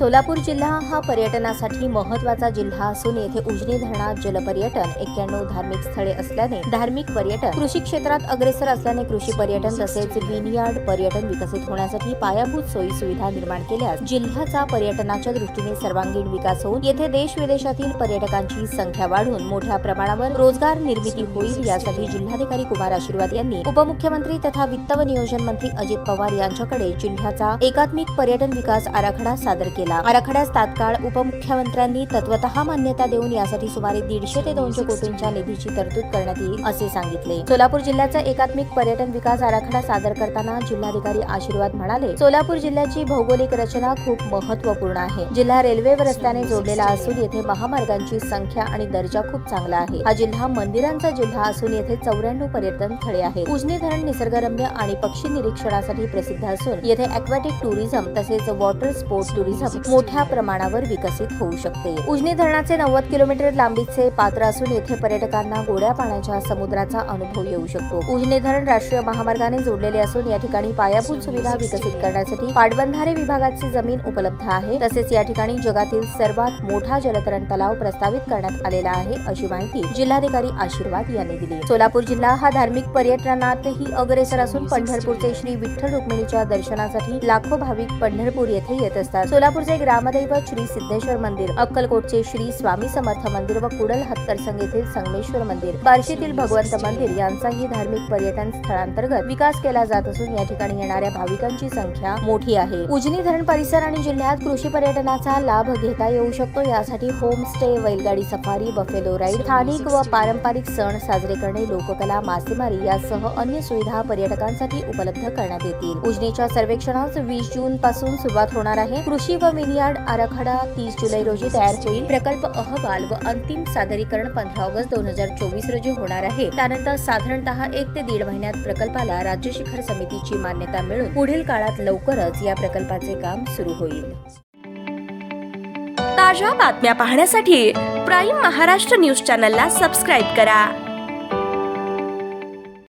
सोलापूर जिल्हा हा पर्यटनासाठी महत्त्वाचा जिल्हा असून येथे उजनी धरणात जलपर्यटन, 91 धार्मिक स्थळे असल्याने धार्मिक पर्यटन, कृषी क्षेत्रात अग्रेसर असल्याने कृषी पर्यटन तसेच विनयार्ड पर्यटन विकसित होण्यासाठी पायाभूत सोयी सुविधा निर्माण केल्यास जिल्ह्याचा पर्यटनाच्या दृष्टीने सर्वांगीण विकास होऊन येथे देश विदेशातील पर्यटकांची संख्या वाढून मोठ्या प्रमाणावर रोजगार निर्मिती होईल। यासाठी जिल्हाधिकारी कुमार आशीर्वाद यांनी उपमुख्यमंत्री तथा वित्त व नियोजन मंत्री अजित पवार यांच्याकडे जिल्ह्याचा एकात्मिक पर्यटन विकास आराखडा सादर केला। आराखड्यास तात्काळ उपमुख्यमंत्र्यांनी तत्वतः मान्यता देऊन यासाठी सुमारे 150 ते 200 कोटींच्या निधीची तरतूद करण्यात येईल असे सांगितले। सोलापूर जिल्ह्याचा एकात्मिक पर्यटन विकास आराखडा सादर करताना जिल्हाधिकारी आशीर्वाद म्हणाले, सोलापूर जिल्ह्याची भौगोलिक रचना खूप महत्त्वपूर्ण आहे। जिल्हा रेल्वे व रस्त्याने जोडलेला असून येथे महामार्गांची संख्या आणि दर्जा खूप चांगला आहे। हा जिल्हा मंदिरांचा जिल्हा असून येथे 94 पर्यटन स्थळे आहेत। उजनी धरण निसर्गरम्य आणि पक्षी निरीक्षणासाठी प्रसिद्ध असून येथे ॲक्वाटिक टुरिझम तसेच वॉटर स्पोर्ट टुरिझम मोठ्या प्रमाणावर विकसित होऊ शकते। उजनी धरणाचे 90 किलोमीटर लांबीचे पात्र असून येथे पर्यटकांना गोड्या पाण्याच्या समुद्राचा अनुभव येऊ शकतो। उजनी धरण राष्ट्रीय महामार्गाने जोडलेले असून या ठिकाणी पायाभूत सुविधा विकसित करण्यासाठी पाटबंधारे विभागाची जमीन उपलब्ध आहे। तसेच या ठिकाणी जगातील सर्वात मोठा जलतरण तलाव प्रस्तावित करण्यात आलेला आहे अशी माहिती जिल्हाधिकारी आशीर्वाद यांनी दिली। सोलापूर जिल्हा हा धार्मिक पर्यटनातही अग्रेसर असून पंढरपूरचे श्री विठ्ठल रुक्मिणीच्या दर्शनासाठी लाखो भाविक पंढरपूर येथे येत असतात। सोलापूरचे ग्रामदैवत श्री सिद्धेश्वर मंदिर, अक्कलकोटचे श्री स्वामी समर्थ मंदिर व कुडल हत्तरसंग येथील संगमेश्वर मंदिर, बार्शीतील भगवंत मंदिर यांचाही धार्मिक पर्यटन स्थळांतर्गत विकास केला जात असून या ठिकाणी येणाऱ्या भाविकांची संख्या मोठी आहे। उजनी धरण परिसर आणि जिल्ह्यात कृषी पर्यटनाचा लाभ घेता येऊ शकतो। यासाठी होम स्टे, बैलगाडी सफारी, बफेलो राईड, स्थानिक व पारंपरिक सण साजरे करणे, लोककला, मासेमारी यासह अन्य सुविधा पर्यटकांसाठी उपलब्ध करण्यात येतील। उजनीच्या सर्वेक्षणास 20 जून पासून सुरुवात होणार आहे। कृषी व विनयार्ड आराखडा 30 जुलै रोजी तयार होईल। प्रकल्प अहवाल व अंतिम सादरीकरण 15 ऑगस्ट 2024 रोजी होणार आहे। त्यानंतर साधारणतः 1 ते 1.5 महिन्यात प्रकल्पाला राज्य शिखर समितीची मान्यता मिळून पुढील काळात लवकरच या प्रकल्पाचे काम सुरू होईल। ताज्या बातम्या पाहण्यासाठी प्राईम महाराष्ट्र न्यूज चॅनलला सबस्क्राईब करा।